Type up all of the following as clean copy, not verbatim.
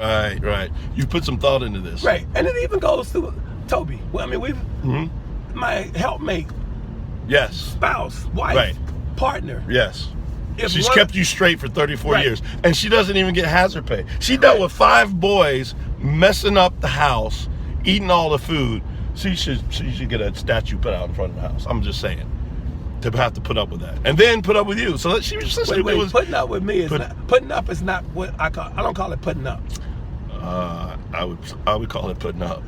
Right. You put some thought into this. Right. And it even goes to Tobi. Well, I mean, my helpmate, Yes. spouse, wife, Right. partner. Yes. If She's one- kept you straight for 34 Right. years. And she doesn't even get hazard pay. She dealt with 5 boys messing up the house, eating all the food. She should get a statue put out in front of the house. I'm just saying. To have to put up with that. And then put up with you. So she was just Wait, putting up with me is not, putting up is not what I call. I don't call it putting up. I would call it putting up.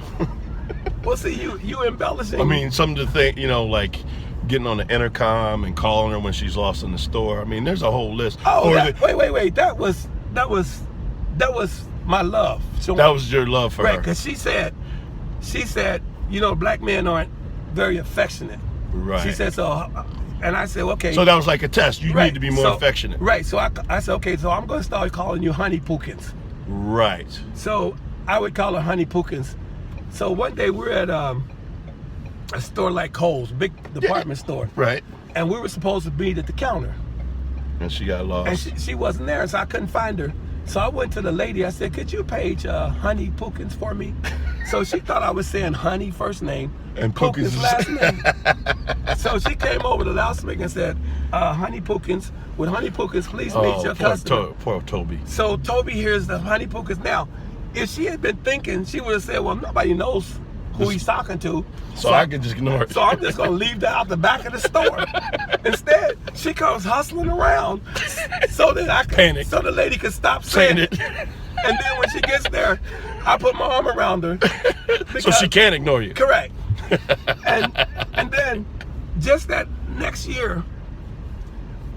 Well, see, you embellishing. I mean, something to think, like getting on the intercom and calling her when she's lost in the store. I mean, there's a whole list. Oh, wait. That was my love. So, that was your love for her. Right, because she said, black men aren't very affectionate. Right. She said so, and I said, okay. So that was like a test. You need to be more affectionate. Right. So I said, okay. So I'm going to start calling you Honey Pookins. Right. So I would call her Honey Pookins. So one day we're at a store like Kohl's, big department store. Right. And we were supposed to be at the counter. And she got lost. And she wasn't there, so I couldn't find her. So I went to the lady. I said, could you page Honey Pookins for me? So she thought I was saying Honey first name and Pookins last name. So she came over the loudspeaker and said, Honey Pookins, would Honey Pookins please meet your customer? Poor Tobi. So Tobi hears the Honey Pookins. Now, if she had been thinking, she would have said, well, nobody knows who he's talking to. So I can just ignore it. So I'm just going to leave that out the back of the store. Instead, she comes hustling around so that I can panic. So the lady can stop saying it. And then when she gets there, I put my arm around her. So she can't ignore you. Correct. And then just that next year,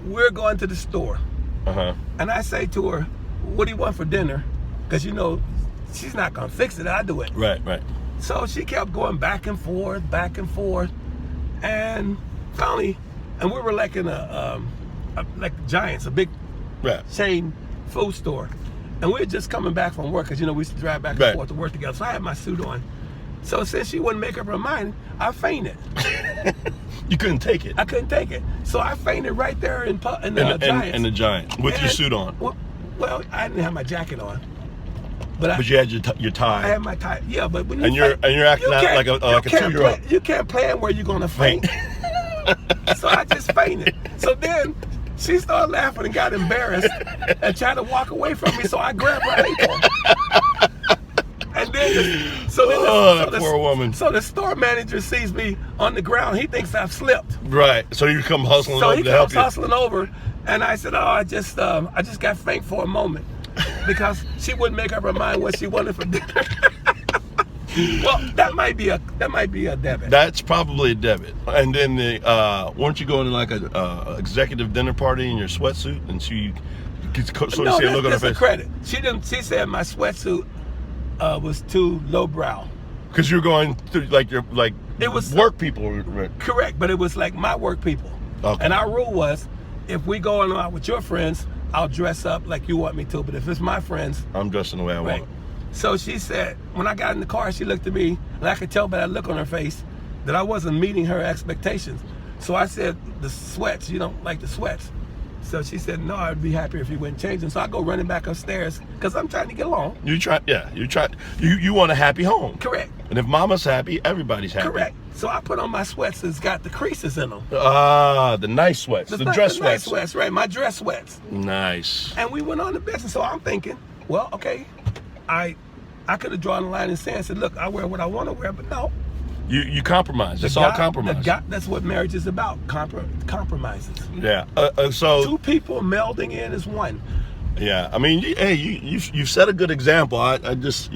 we're going to the store. And I say to her, what do you want for dinner? Because she's not going to fix it. I do it. Right. So she kept going back and forth. And finally, and we were like in like Giants, a big chain food store. And we were just coming back from work because, we used to drive back and forth to work together. So I had my suit on. So since she wouldn't make up her mind, I fainted. You couldn't take it. I couldn't take it. So I fainted right there in the Giants. In the Giants, with your suit on. Well, I didn't have my jacket on. But you had your tie. I had my tie. Yeah, but when you're acting out like a 2-year-old. You can't plan where you're gonna faint. So I just fainted. So then she started laughing and got embarrassed and tried to walk away from me. So I grabbed her ankle. And then, that poor woman. So the store manager sees me on the ground. He thinks I've slipped. Right. So you come hustling over to help you. So he comes hustling over, and I said, "Oh, I just got faint for a moment." Because she wouldn't make up her mind what she wanted for dinner. Well, that might be a debit. That's probably a debit. And then weren't you going to like a executive dinner party in your sweatsuit, and she sort of see a look on her face? Credit. She didn't. She said my sweatsuit was too lowbrow. Because you're going through it was work people. Correct, but it was like my work people. Okay. And our rule was, if we going out with your friends, I'll dress up like you want me to, but if it's my friends, I'm dressing the way I want. So she said, when I got in the car, she looked at me, and I could tell by that look on her face that I wasn't meeting her expectations. So I said, the sweats, you don't like the sweats. So she said, no, I'd be happier if you went changing. So I go running back upstairs because I'm trying to get along. You want a happy home. Correct. And if mama's happy, everybody's happy. Correct. So I put on my sweats that's got the creases in them. The nice sweats, the dress sweats. Nice sweats, right, my dress sweats. Nice. And we went on the business. So I'm thinking, well, okay, I could have drawn a line in the sand and said, look, I wear what I want to wear, but no. You compromise. It's all compromise. That's what marriage is about, compromises. Yeah. So 2 people melding in as one. Yeah. I mean, hey, you've set a good example. I just,